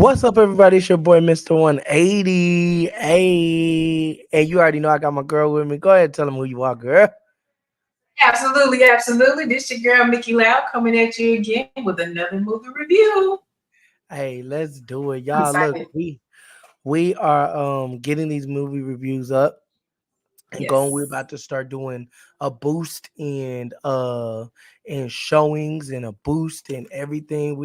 What's up, everybody? It's your boy, Mr. 180. Hey, and you already know I got my girl with me. Go ahead and tell them who you are, girl. Absolutely, absolutely. This your girl Mickey Loud coming at you again with another movie review. Hey, let's do it. I'm Y'all, look, excited. we are getting these movie reviews up and going. We're Yes. about to start doing a boost and showings and a boost and everything.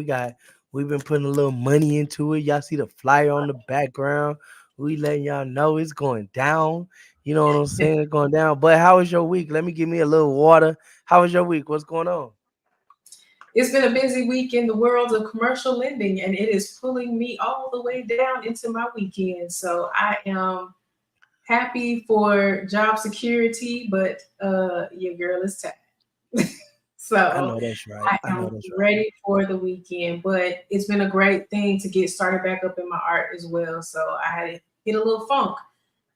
We've been putting a little money into it. Y'all see the flyer on the background. We letting y'all know it's going down. You know what I'm saying? It's going down. But how was your week? Let me give me a little water. How was your week? What's going on? It's been a busy week in the world of commercial lending, and it is pulling me all the way down into my weekend. So I am happy for job security, but your girl is tired. I So know that's right. I I know am that's right. ready for the weekend. But it's been a great thing to get started back up in my art as well. So I had to hit a little funk.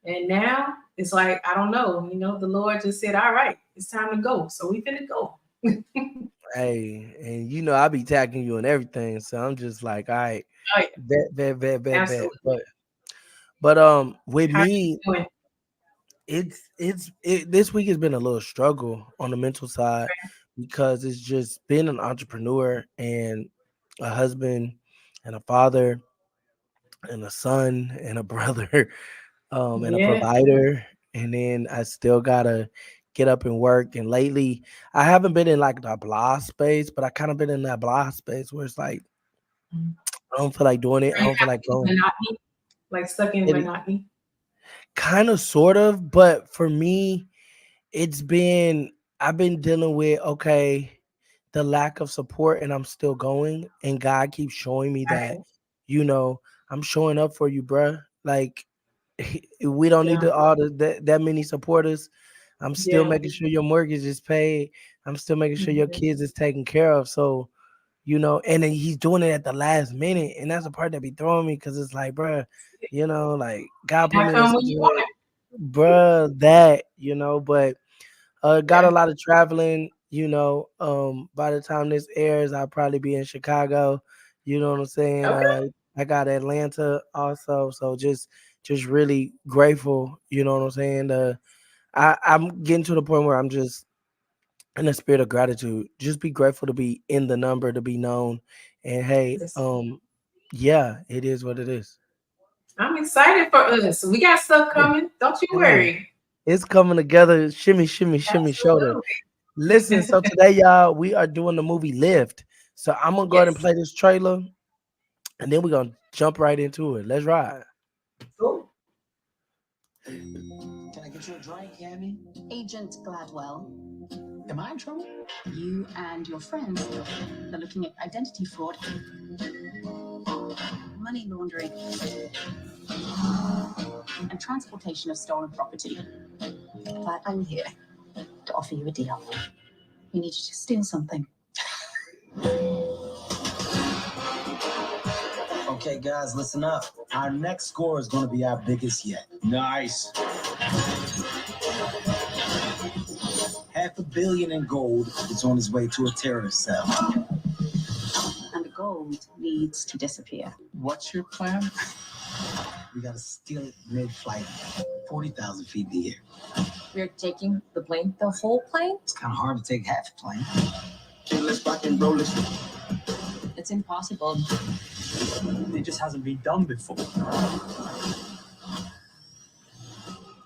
And now it's like, I don't know, the Lord just said, all right, it's time to go. So we finna go. Hey, and you know I be tagging you and everything, so I'm just like, all right, Oh, yeah, bet. absolutely. But with How me, you doing? this week has been a little struggle on the mental side because it's just been an entrepreneur and a husband and a father and a son and a brother and a Yeah. provider, and then I still gotta get up and work. And lately I haven't been in like the blah space, but I kind of been in that blah space where it's like I don't feel like doing it. Are I you don't feel kind like of going. monotony? Like stuck in It monotony? kind of sort of, but for me it's been I've been dealing with the lack of support, and I'm still going, and God keeps showing me that, Right. you know, I'm showing up for you, bruh. Like we don't need Yeah. that many supporters. I'm still Yeah. making sure your mortgage is paid. I'm still making sure your Mhm. kids is taken care of. So, and then he's doing it at the last minute, and that's the part that be throwing me because it's like, bruh, like God put Not me in a come when you want situation, it. bruh, but got a Yeah. lot of traveling. By the time this airs, I'll probably be in Chicago. You know what I'm saying? Okay. I got Atlanta also, so just really grateful. You know what I'm saying? I'm getting to the point where I'm just in a spirit of gratitude. Just be grateful to be in the number, to be known, and hey, Listen, yeah, it is what it is. I'm excited for us. We got stuff coming. Don't you Hey, worry. it's coming together. Shimmy, shimmy, shimmy, shoulder. Listen, Absolutely. so today, y'all, we are doing the movie Lift. So I'm gonna go ahead and Yes. play this trailer, and then we're gonna jump right into it. Let's ride. Cool. Can I get you a drink, Yami? Agent Gladwell, Am I in trouble? you and your friends are looking at identity fraud, money laundering, and transportation of stolen property. But I'm here to offer you a deal. We need you to steal something. Okay, guys, listen up. Our next score is going to be our biggest yet. Nice. $500 million in gold is on its way to a terrorist cell. And the gold needs to disappear. What's your plan? We got to steal it mid-flight, 40,000 feet in the air. We're taking the plane, the whole plane? It's kind of hard to take half a plane. Okay, let's rock and roll this. It's impossible. It just hasn't been done before.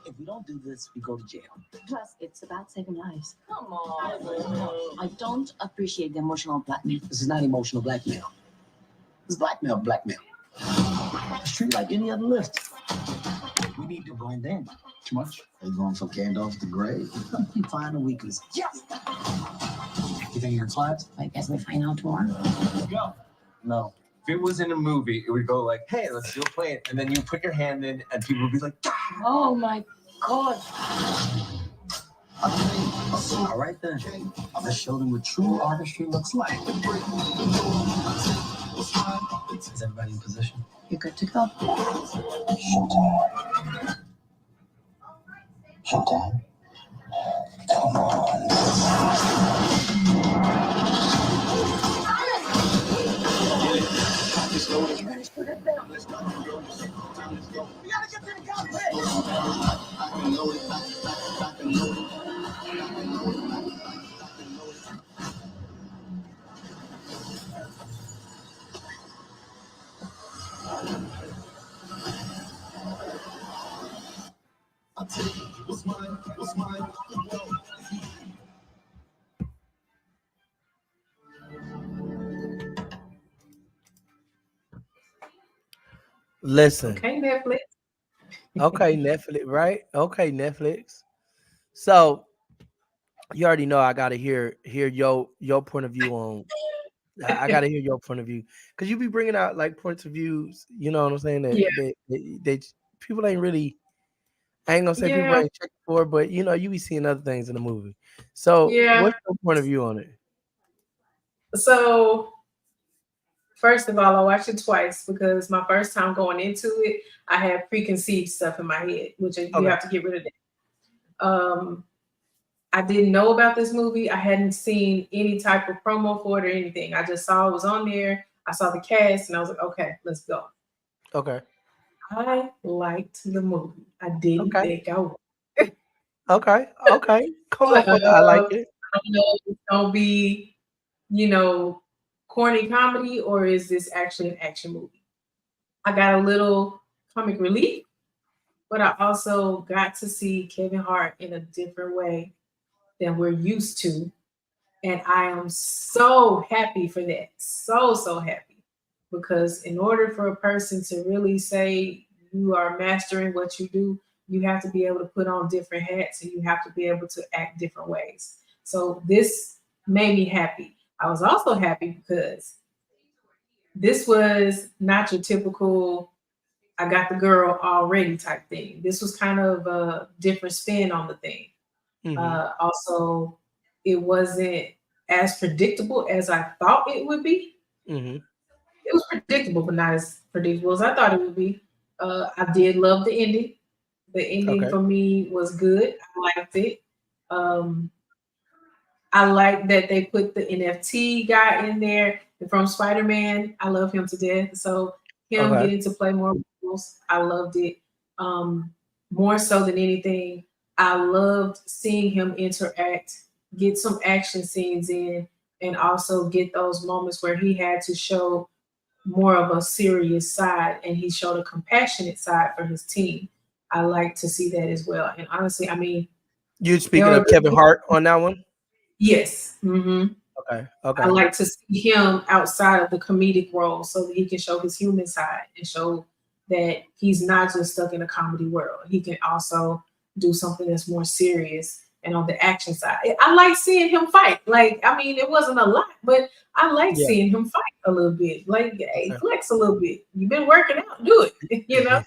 If we don't do this, we go to jail. Plus, it's about saving lives. Come on. I don't appreciate the emotional blackmail. This is not emotional blackmail. This is blackmail. It's treated like any other lift. We need to blend in. Too much? Are you going for Gandalf the Grey? Find a weakness. Yes! You think you're clapped? I guess we find out tomorrow. Go. No. If it was in a movie, it would go like, "Hey, let's do a plane," and then you put your hand in, and people would be like, "Ah!" Oh my God. All right then. Let's show them what true artistry looks like. Is everybody in position? You're good to go. Showtime. Come on. You ready for the We gotta get to the cockpit. I'll tell you what's mine, what's mine. Listen. Okay, Netflix. Okay, Netflix, right? Okay, Netflix. So you already know I gotta hear your point of view on. I gotta hear your point of view because you be bringing out like points of views. You know what I'm saying? Yeah. They people ain't really. I ain't gonna say people Yeah, ain't checking for, but you know you be seeing other things in the movie. So yeah. what's your point of view on it? So first of all, I watched it twice because my first time going into it, I had preconceived stuff in my head, which you Okay. have to get rid of that. I didn't know about this movie. I hadn't seen any type of promo for it or anything. I just saw it was on there. I saw the cast and I was like, okay, let's go. Okay. I liked the movie. I didn't Okay. think I would. Okay. Okay. Come on. I like I it. don't know if it's gonna be, you know, corny comedy or is this actually an action movie? I got a little comic relief, but I also got to see Kevin Hart in a different way than we're used to. And I am so happy for that. So, so happy. Because in order for a person to really say you are mastering what you do, you have to be able to put on different hats and you have to be able to act different ways. So this made me happy. I was also happy because this was not your typical I got the girl already type thing. This was kind of a different spin on the thing. Mm-hmm. Also, it wasn't as predictable as I thought it would be. Mm-hmm. It was predictable, but not as predictable as I thought it would be. I did love the ending. The ending Okay. for me was good. I liked it. Um, I like that they put the NFT guy in there from Spider Man. I love him to death. So him Okay. getting to play more roles, I loved it. Um, More so than anything, I loved seeing him interact, get some action scenes in, and also get those moments where he had to show more of a serious side and he showed a compassionate side for his team. I like to see that as well. And honestly, I mean, You there speaking are of Kevin Hart on that one? yes. Okay. I Okay. like to see him outside of the comedic role so that he can show his human side and show that he's not just stuck in a comedy world. He can also do something that's more serious and on the action side. I like seeing him fight. Like, I mean, it wasn't a lot, but I like Yeah. seeing him fight a little bit. Like, hey, Okay. flex a little bit. You've been working out, do it, you know?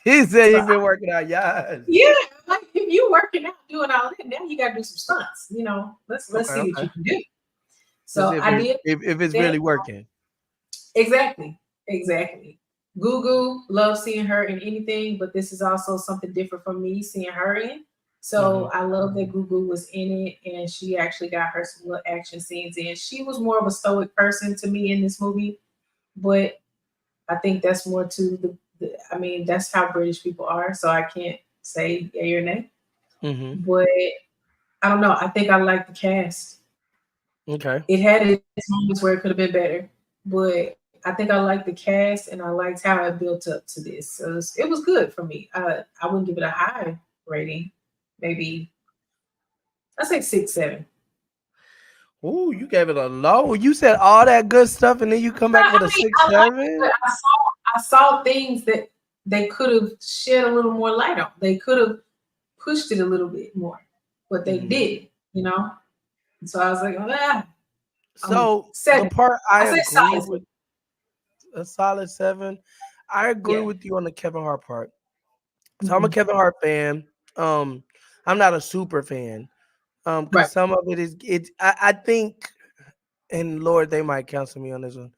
He said So, he been working out. Yes. yeah, like if you working out, doing all that, now you got to do some stunts, you know? Let's Okay. see what Okay. you can do. Let's see So if I did if it's that. really working. Exactly. Exactly. Gugu, love seeing her in anything, but this is also something different from me seeing her in. Mm-hmm. So I love that Gugu was in it and she actually got her some little action scenes in. She was more of a stoic person to me in this movie, but I think that's more to I mean, that's how British people are. So I can't say yay or nay. Mm-hmm. But I don't know. I think I like the cast. Okay. It had its moments where it could have been better, but I think I liked the cast and I liked how it built up to this. So it was good for me. I wouldn't give it a high rating. Maybe I say 6, 7. Ooh, you gave it a low. You said all that good stuff, and then you come back with I a mean, six, I liked it, but seven. I saw things that they could have shed a little more light on. They could have pushed it a little bit more, but they Mm-hmm. did, you know. And so I was like, So the 7. part I I say agree solid. with a solid 7. I agree Yeah, with you on the Kevin Hart part. So I'm a mhm. Kevin Hart fan. Um, I'm not a super fan. Right. Because some of it is it. I think, and Lord, they might cancel me on this one.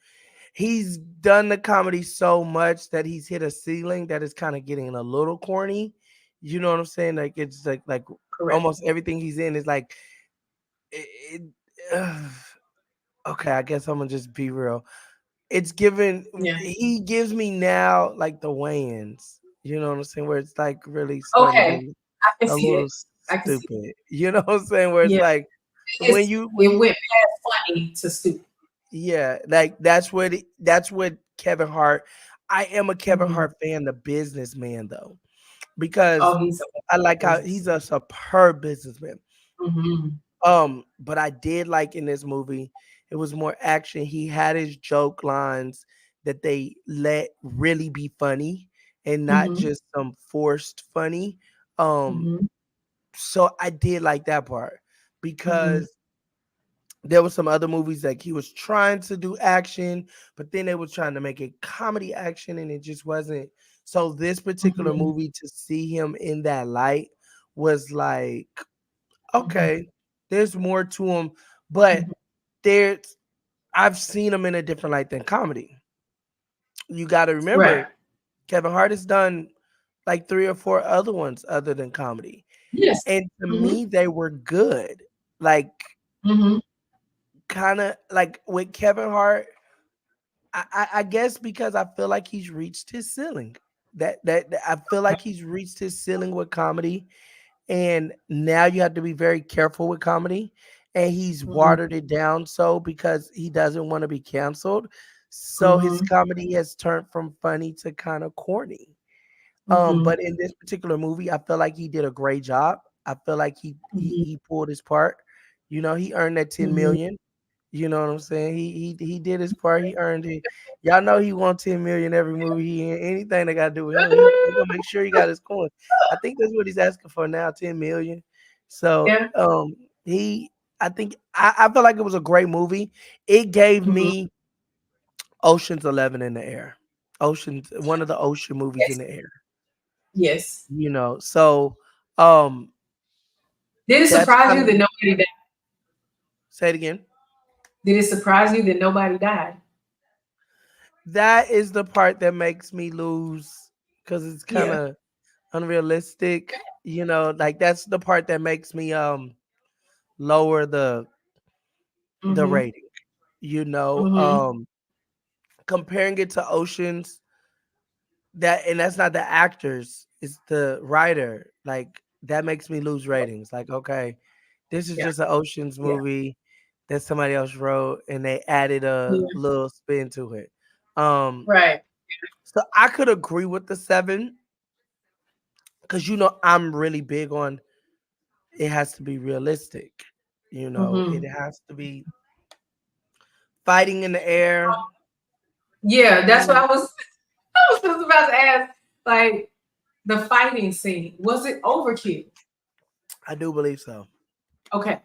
He's done the comedy so much that he's hit a ceiling that is kind of getting a little corny. You know what I'm saying? Like it's like Correct. almost everything he's in is like it, okay, I guess I'm gonna just be real. It's given Yeah. he gives me now like the Wayans. You know what I'm saying? Where it's like really starting to Okay, get I can a see little it. I can see it. stupid. You know what I'm saying? Where it's Yeah, like when it you went past funny to stupid. yeah, like that's what Kevin Hart. I am a Kevin Mhm. Hart fan, the businessman though, because Oh, he's a I like how business. he's a superb businessman. Mhm. But I did like in this movie, it was more action. He had his joke lines that they let really be funny and not Mhm. just some forced funny. Um, Mhm. so I did like that part Mhm. because there were some other movies like he was trying to do action, but then they were trying to make it comedy action, and it just wasn't. So this particular Mhm. movie, to see him in that light was like, Mhm. okay, there's more to him, but Mhm. there's I've seen him in a different light than comedy. You got to Right. remember, Kevin Hart has done like 3 or 4 other ones other than comedy, Yes. and to Mhm. me, they were good. Like Mhm. kind of like with Kevin Hart, I guess because I feel like he's reached his ceiling. That I feel like he's reached his ceiling with comedy, and now you have to be very careful with comedy. And he's Mhm. watered it down so because he doesn't want to be canceled. So his Mhm. comedy has turned from funny to kind of corny. Mhm. But in this particular movie, I feel like he did a great job. I feel like Mhm. he pulled his part. You know, he earned that 10 Mhm. million. You know what I'm saying? He did his part. He earned it. Y'all know he won 10 million every movie he in. Anything that got to do with him, he gonna make sure he got his coin. I think that's what he's asking for now, 10 million. So Yeah. he I think I feel like it was a great movie. It gave Mhm. me Ocean's 11 in the air. Ocean's one of the ocean movies in Yes. the air. Yes. You know, so um Did it that's surprise kind you of that nobody died? say it again. Did it surprise you that nobody died? That is the part that makes me lose because it's kind Yeah. of unrealistic. You know, like that's the part that makes me lower the Mhm. rating. You know, Mhm. comparing it to Oceans, that and that's not the actors, it's the writer. Like that makes me lose ratings. Like, okay, this is Yeah. just an Oceans Yeah. movie that somebody else wrote and they added a Yeah. little spin to it. Um, Right. so I could agree with the 7 because you know I'm really big on it has to be realistic. You know, it Mhm. has to be fighting in the air. Yeah, that's what Mm, I was just about to ask. Like the fighting scene, was it overkill? I do believe so. Okay.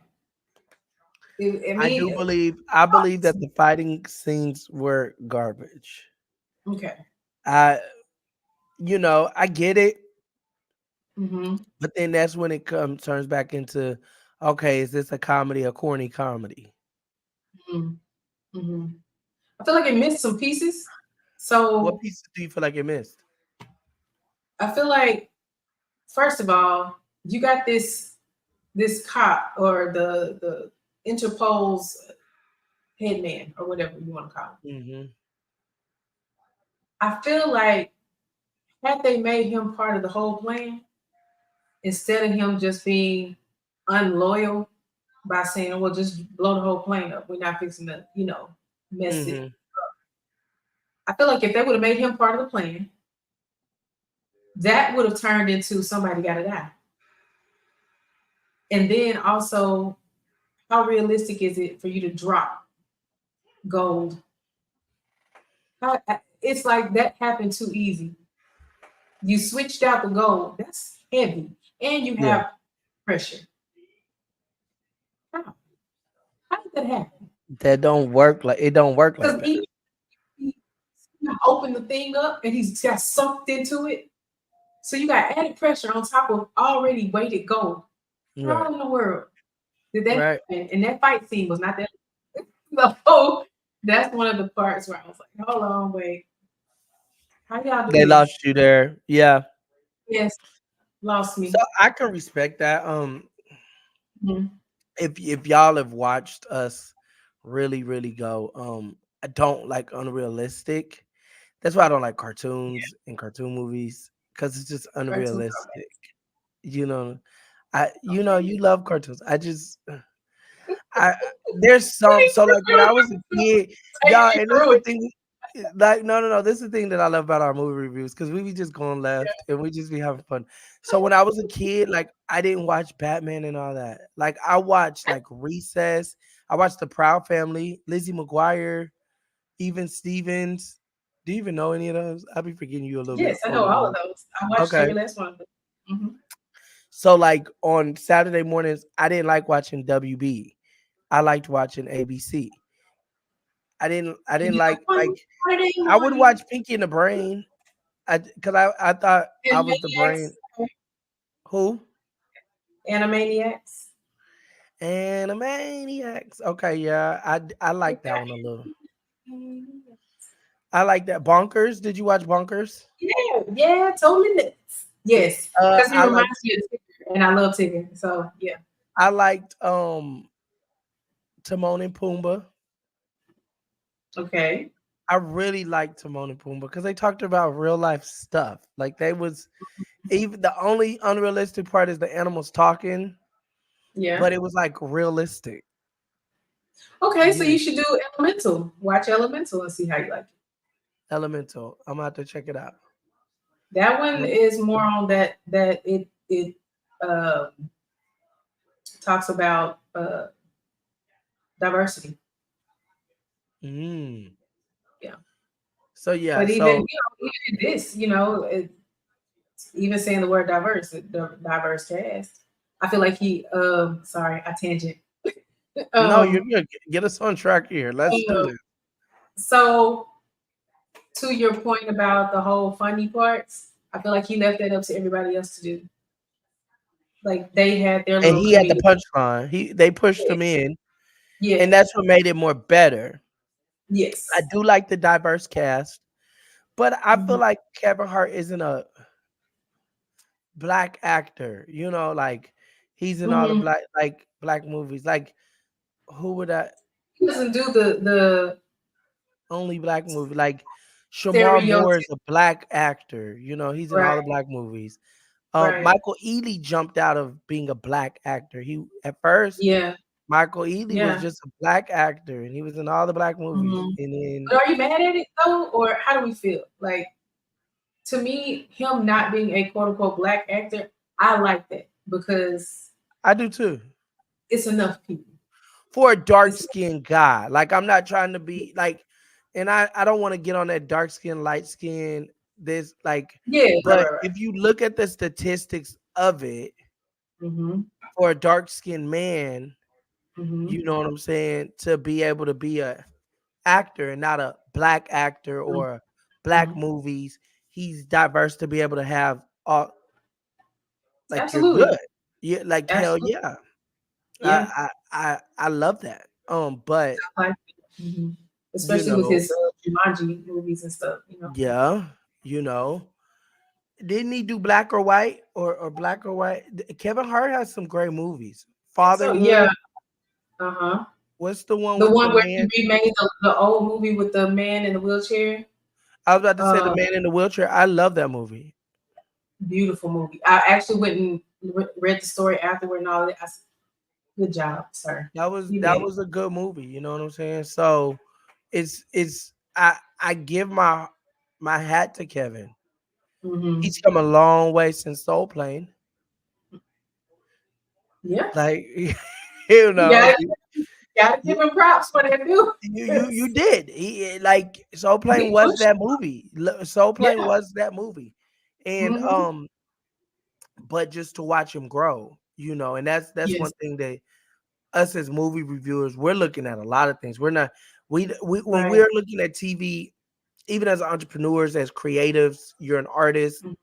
I mean, I believe that the fighting scenes were garbage. okay. I you know, I get it, Mhm. but then that's when it comes turns back into okay, is this a comedy, a corny comedy? Mhm. Mhm. I feel like it missed some pieces. What So pieces do you feel like it missed? I feel like, first of all, you got this cop or the Interpol's headman or whatever you want to call him. Hmm. I feel like had they made him part of the whole plan instead of him just being unloyal by saying, "Well, just blow the whole plane up. We're not fixing to, mess it." Hmm. I feel like if they would have made him part of the plan, that would have turned into somebody got to die. And then also, how realistic is it for you to drop gold? It's like that happened too easy. You switched out the gold. That's heavy, and you Yeah, have pressure. How? How did that happen? that don't work like it don't work like Because that. he opened the thing up and he's got sucked into it. So you got added pressure on top of already weighted gold. Right, How in the world did that right. happen? And that fight scene was not that. So that's one of the parts where I was like, hold on, wait. How y'all do They this? lost you there. Yeah. Yes, lost So me. I can respect that. Mhm. If y'all have watched us really go, I don't like unrealistic. That's why I don't like cartoons and cartoon movies because it's just Cartoon unrealistic. You know, you love cartoons. I there's some so like when I was a kid, Take y'all, me and this is through the it. thing. Like no, this is the thing that I love about our movie reviews because we be just going left and we just be having fun. So when I was a kid, like I didn't watch Batman and all that. Like I watched like Recess. I watched The Proud Family, Lizzie McGuire, even Stevens. Do you even know any of those? I'll be forgetting you a little bit Yes, I know older than all me. of those. I watched Okay. every last one of them. Mhm. So like on Saturday mornings, I didn't like watching WB. I liked watching ABC. I didn't You know, like one Friday I would morning, watch Pinky and the Brain. I thought I was the brain. Animaniacs. Who? Animaniacs. Animaniacs. Okay, yeah. I like that Okay. one a little. I like that. Bonkers. Did you watch Bonkers? Yeah, totally nuts. Yes, because he I like reminds me of Tigger, and I love Tigger. So yeah. I liked Timon and Pumbaa. Okay. I really liked Timon and Pumbaa because they talked about real life stuff. Like they was even the only unrealistic part is the animals talking, Yeah. but it was like realistic. Okay, so Yeah. you should do Elemental. Watch Elemental and see how you like it. Elemental. I'm gonna have to check it out. That one is more on that it uh, talks about diversity. Mm. Yeah. So yeah, But even so even in this, even saying the word diverse, the diverse cast. I feel like he sorry, I tangent. no, you're Um, good. Get us on track here. Let's do uh, this. so to your point about the whole funny parts, I feel like he left that up to everybody else to do. Like they had their And little he had the comedic. punchline. They pushed him in, and Yes, that's what made it more better. I yes. do like the diverse cast, but I feel Mhm, like Kevin Hart isn't a black actor. Like he's in all the mhm. black movies. Like who would I He doesn't do the only black movie? Like Shamar Moore is stereotype. a black actor. He's in all Right, the black movies. right. Michael Ealy jumped out of being a black actor. He at first Yeah, Michael Ealy was yeah. just a black actor, and he was in all the black movies. Mhm. And then But are you mad at it though, or how do we feel? Like to me, him not being a quote unquote black actor, I like that because I do too. it's enough people. For a dark It's skinned guy, like I'm not trying to be like, and I don't want to get on that dark skin, light skin. This like, yeah, right, but right, right. if you look at the statistics of it, Mm-hmm. for a dark skinned man, Mm-hmm. you know what I'm saying, to be able to be a actor and not a black actor or black Mm-hmm. movies, he's diverse to be able to have all like you're Absolutely. good. Yeah, like hell Absolutely. yeah. Yeah. I love that. But I like it. you Especially with know, his Jumanji movies and stuff. yeah, you know. Didn't he do Black or White or Black or White? Kevin Hart has some great movies. So yeah, Fatherhood. uh-huh. What's the one The with the one where he man? remade the old movie with the man in the wheelchair. I was about to say the Uh, man in the wheelchair. I love that movie. Beautiful movie. I actually went and read the story afterward and all that. I said, good job, sir. That was You that made it. was a good movie. You know what I'm saying? So I give my hat to Kevin. Mm-hmm. He's come a long way since Soul Plane. Yeah. Like you You know, gotta give him props for that too. you did. Like Soul Plane He was pushed. that movie. Soul Yeah. Plane was that movie. And Mm-hmm. but just to watch him grow, and that's Yes. one thing that us as movie reviewers, we're looking at a lot of things. We're not we when Right. we're looking at TV, even as entrepreneurs, as creatives, you're an artist, Mhm.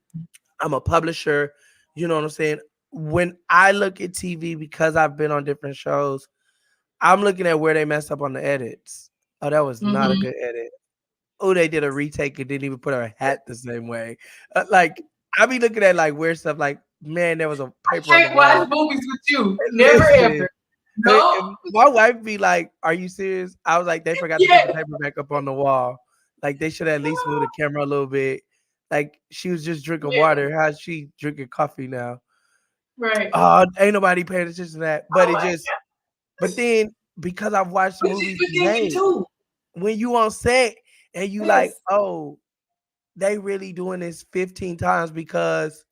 I'm a publisher, you know what I'm saying? When I look at TV, because I've been on different shows, I'm looking at where they messed up on the edits. Oh, that was not a Mhm. good edit. Oh, they did a retake and didn't even put her hat the same way. Like I be looking at like weird stuff. Like man, there was a paper on the Can't watch wall. movies with you. Never Listen, ever. No. and my wife be like, "Are you serious?" I was like, "They forgot to put Yeah. the paper back up on the wall. Like they should at least move the camera a little bit." Like she was just drinking Yeah. water. How's she drinking coffee now? Right. Ain't nobody paying attention to that. But Oh it my just, but then because I've watched God. But movies you he thinking made, too. when you on set and you like, Yes. oh, they really doing this 15 times because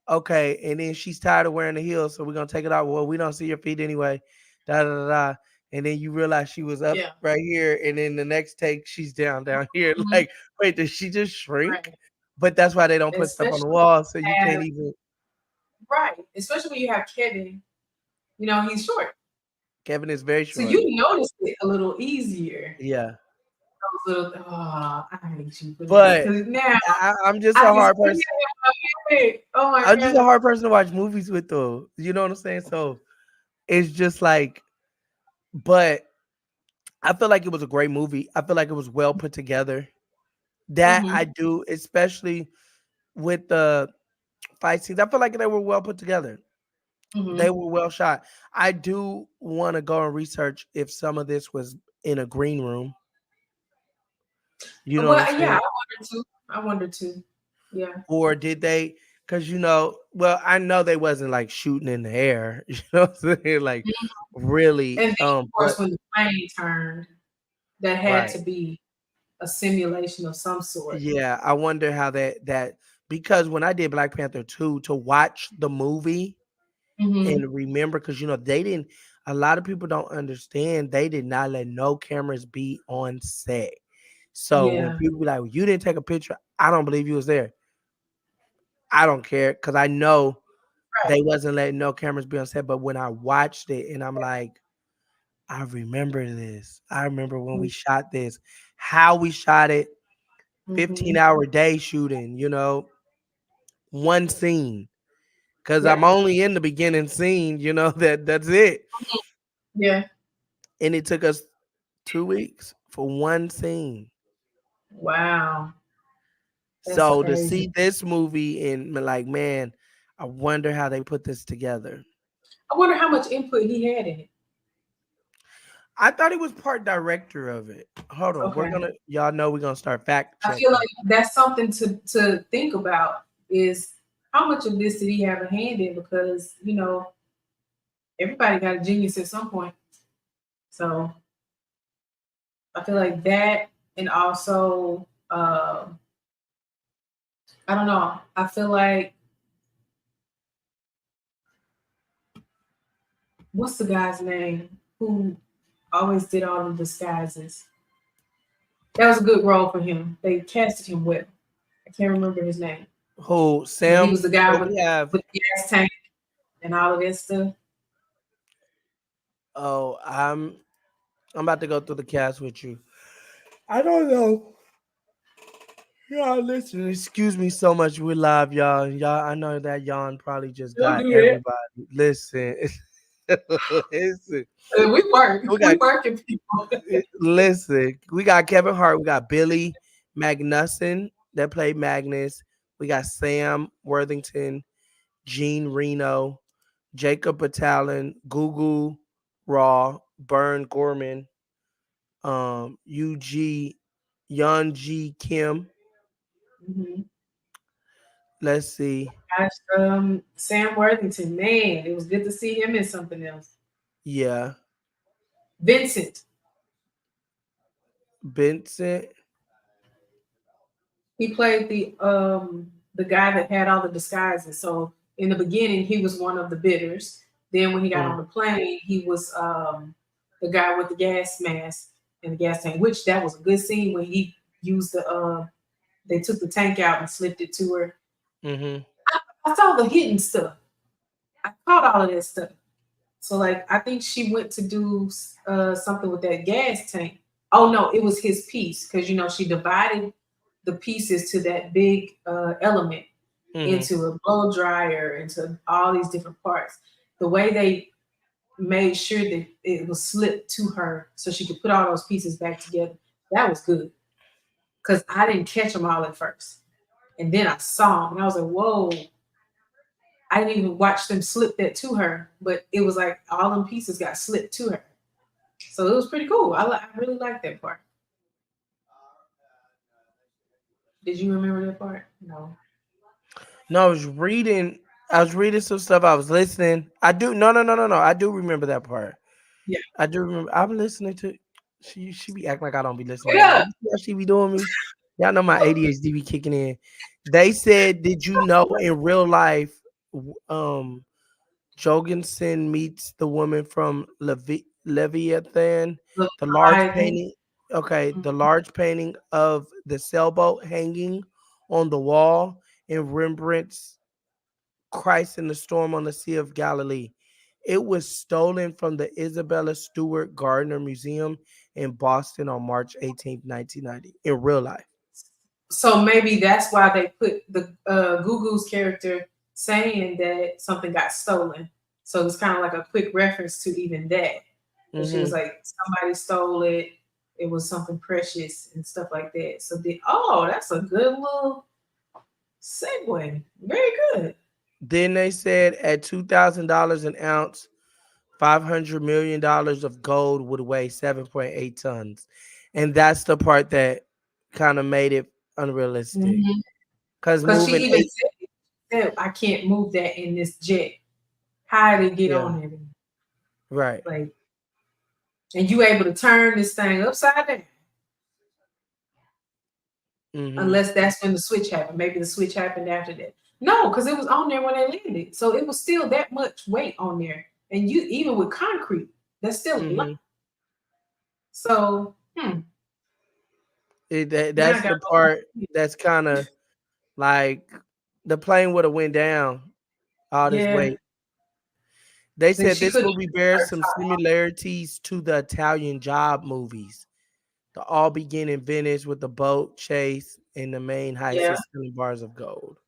okay, and then she's tired of wearing the heels, so we're gonna take it out. Well, we don't see your feet anyway. Da da da da. And then you realize she was up Yeah. right here, and then the next take she's down here. Mhm. Like, wait, did she just shrink? Right. But that's why they don't put stuff on the Especially wall, so you can't have even. right. Especially when you have Kevin, you know, he's short. Kevin is very So short. you notice it a little easier. Yeah, Those little I hate you for this. but Because now I'm just a I can hard see person. it. Oh my I'm just a God. hard person to watch movies with, though. You know what I'm saying? So it's just like, but I feel like it was a great movie. I feel like it was well put together. That I Mm-hmm. do, especially with the fight scenes. I feel like they were well put together. They Mm-hmm. were well shot. I do want to go and research if some of this was in a green room. You know what I'm Well, yeah, saying? I wonder too. Yeah. Or did they? Because well, I know they wasn't like shooting in the air. You know what I'm saying? Like really. And then, of But course, when the plane turned, that had right. to be a simulation of some sort. Yeah, I wonder how that because when I did Black Panther 2 to watch the movie Mm-hmm. and remember, because they didn't, a lot of people don't understand, they did not let no cameras be on set. So when Yeah. people be like, well, you didn't take a picture, I don't believe you was there. I don't care because I know Right. they wasn't letting no cameras be on set. But when I watched it and I'm like, I remember this. I remember when we shot this, how we shot it, Mm-hmm. 15-hour day shooting, one scene. Because I'm Yeah. only in the beginning scene, that's it. Yeah. And it took us 2 weeks for one scene. Wow. That's So to crazy. see this movie and be like, man, I wonder how they put this together. I wonder how much input he had in it. I thought he was part director of it. Hold on. Okay. Y'all know we're gonna start fact I checking. feel like that's something to think about is how much of this did he have a hand in? Because, everybody got a genius at some point. So I feel like that, and also I don't know. I feel like what's the guy's name who always did all the disguises? That was a good role for him. They casted him well. I can't remember his name, Who but he Sam? was the guy So with we have with the gas tank and all of that stuff. I'm about to go through the cast with you. I don't know. Y'all listen, excuse me so much. We're live, y'all. Y'all, I know that yawn probably just Don't got do that. everybody. Listen. Listen. We work. We We got working people. listen. We got Kevin Hart. We got Billy Magnuson that played Magnus. We got Sam Worthington, Gene Reno, Jacob Batalon, Gugu Raw, Bern Gorman, UG Yun G Kim. Mhm. Let's see. Gosh, Sam Worthington, man, it was good to see him in something else. Yeah. Vincent, Vincent. he played the guy that had all the disguises. So in the beginning, he was one of the bidders. Then when he got on the plane, he was the guy with the gas mask and the gas tank. Which that was a good scene when he used they took the tank out and slipped it to her. Mm-hmm. I saw the hidden stuff. I caught all of that stuff. So like I think she went to do something with that gas tank. Oh no, it was his piece because she divided the pieces to that big element into a blow dryer, into all these different parts. The way they made sure that it was slipped to her so she could put all those pieces back together, that was good. Because I didn't catch them all at first. And then I saw them and I was like, whoa. I didn't even watch them slip that to her, but it was like all them pieces got slipped to her. So it was pretty cool. I really liked that part. Did you remember that part? No. No, I was reading. I was reading some stuff. I was listening. I do. No. I do remember that part. Yeah. I do remember. I'm listening to. She be acting like I don't be listening to her. Yeah. You see how she be doing me? Y'all know my ADHD be kicking in. They said, did you know in real life, Jorgensen meets the woman from Leviathan, Look, the large I think painting. Okay, the large painting of the sailboat hanging on the wall in Rembrandt's Christ in the Storm on the Sea of Galilee. It was stolen from the Isabella Stewart Gardner Museum in Boston on March 18th, 1990, in real life. so. Maybe that's why they put the Gugu's character saying that something got stolen. So it's kind of like a quick reference to even that. And she was Mhm. like, somebody stole it. It was something precious and stuff like that. So that's a good little segue. Very good. Then they said at $2,000 an ounce, $500 million of gold would weigh 7.8 tons. And that's the part that kind of made it unrealistic. Because Because she moving even eight, said, I can't move that in this jet. How did it get yeah, on there? right. Like, and you able to turn this thing upside down. Hmm. Unless that's when the switch happened. Maybe the switch happened after that. No, because it was on there when they landed. So it was still that much weight on there. And you even with concrete, that's still a lot. Hmm. So now I That's got the part that's kind of like the plane would have went down all this yeah. weight. They Then said she this could movie bears some similarities to the Italian Job movies. The all begin in Venice with the boat chase and the main heist yeah, is stealing bars of gold.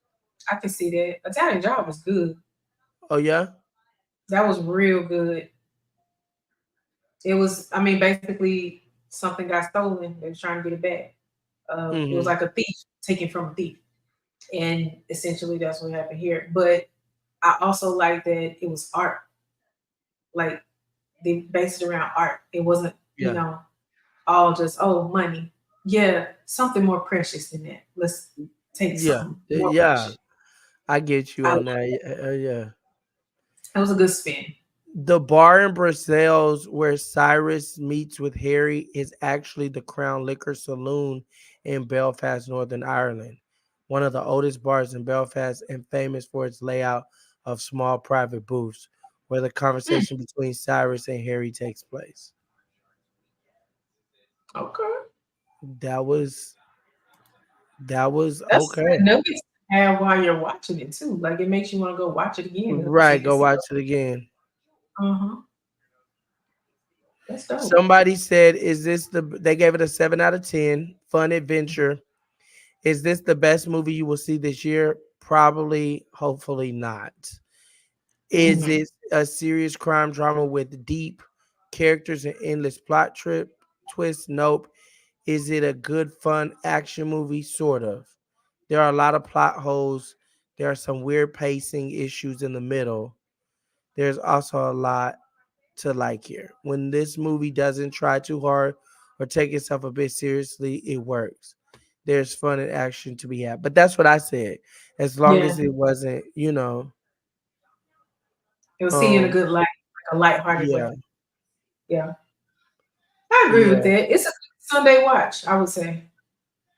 I can see that. Italian Job was good. Oh yeah. That was real good. It was, I mean, basically something got stolen. They was trying to get it back. It was Hmm. like a thief taken from a thief. And essentially that's what happened here. But I also like that it was art. Like they based it around art. It wasn't, Yeah. all just money. Yeah, something more precious than that. Let's take Yeah. something more Yeah. precious. I get you I on like that. that. Yeah. That was a good spin. The bar in Brussels where Cyrus meets with Harry is actually the Crown Liquor Saloon in Belfast, Northern Ireland. One of the oldest bars in Belfast and famous for its layout of small private booths where the Hmm, conversation between Cyrus and Harry takes place. okay. That was That's okay. good nuggets to have while you're watching it too. Like it makes you want to go watch it again so Right, you can go see. watch it again. Uh-huh. That's dope. Somebody said, is this they gave it a 7 out of 10, fun adventure. Is this the best movie you will see this year? Probably, hopefully not. Is Mhm. it a serious crime drama with deep characters and endless plot twist? Nope. Is it a good, fun action movie? Sort of. There are a lot of plot holes. There are some weird pacing issues in the middle. There's also a lot to like here. When this movie doesn't try too hard or take itself a bit seriously, it works. There's fun and action to be had. But that's what I said. As long Yeah. as it wasn't, It was seen in a um, good light, like a lighthearted yeah, way. Yeah. I agree with yeah. that. It's a Sunday watch, I would say.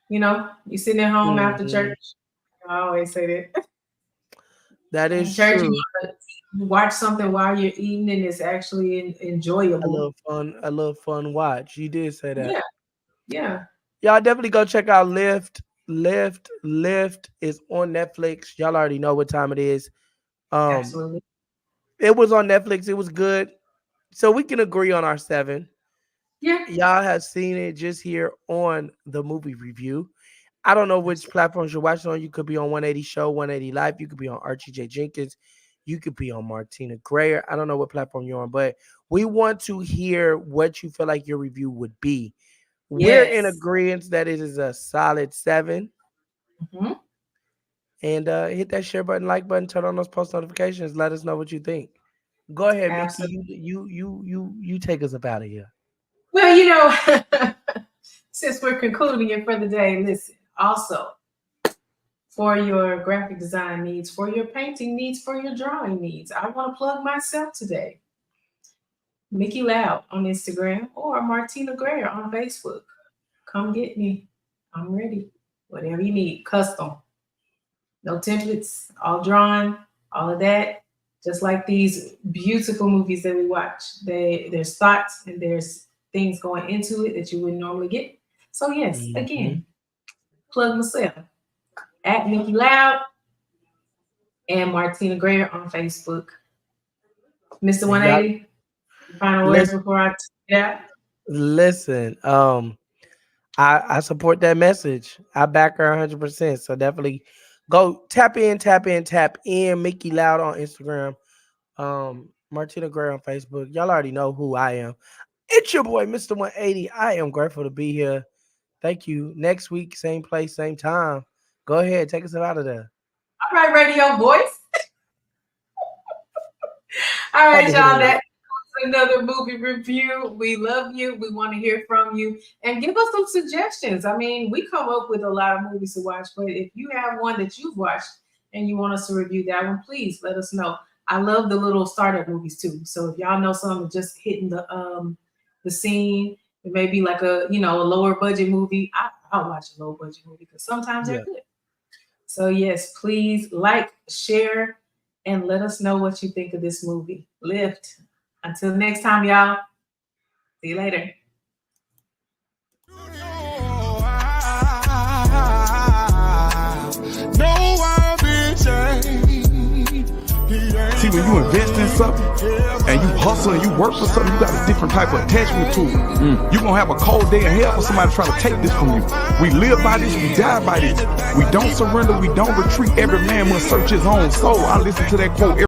You sitting at home after Mhm. church. I always say that. That is Church, true. you watch something while you're eating and it's actually enjoyable. A little fun watch. You did say that. Yeah, yeah, Y'all definitely go check out Lift. Lift is on Netflix. Y'all already know what time it is. Um, absolutely. it was on Netflix. It was good. So we can agree on our 7. Yeah, Y'all have seen it just here on the movie review. I don't know which absolutely. platforms you're watching on. You could be on 180 Show, 180 Live. You could be on Archie J. Jenkins. You could be on Martina Grayer. I don't know what platform you're on, but we want to hear what you feel like your review would be. We're in Yes. agreement that it is a solid 7. Mhm. And hit that share button, like button, turn on those post notifications. Let us know what you think. Go ahead, Mickey. Absolutely. You take us up out of here. Well, since we're concluding it for the day, listen. Also, for your graphic design needs, for your painting needs, for your drawing needs. I want to plug myself today. Mickey Loud on Instagram or Martina Greer on Facebook. Come get me. I'm ready. Whatever you need, custom. No templates, all drawn, all of that. Just like these beautiful movies that we watch. There's thoughts and there's things going into it that you wouldn't normally get. So yes, again, plug myself at Mickey Loud and Martina Greer on Facebook. Mr. 180, final words before I take it out. Listen, I support that message. I back her 100%. So definitely go tap in. Mickey Loud on Instagram. Martina Greer on Facebook. Y'all already know who I am. It's your boy, Mr. 180. I am grateful to be here. Thank you. Next week, same place, same time. Go ahead, take us out of there. All right, radio voice. All right, y'all. That's another movie review. We love you. We want to hear from you and give us some suggestions. I mean, we come up with a lot of movies to watch, but if you have one that you've watched and you want us to review that one, please let us know. I love the little startup movies too. So if y'all know something just hitting the scene, it may be like a lower budget movie. I'll watch a low budget movie because sometimes they're good. So yes, please like, share, and let us know what you think of this movie. Lift. Until next time, y'all. See you later. See, when you invest in something and you hustle and you work for something, you got a different type of attachment to it. You're going to have a cold day in hell for somebody trying to take this from you. We live by this, we die by this. We don't surrender, we don't retreat. Every man must search his own soul. I listen to that quote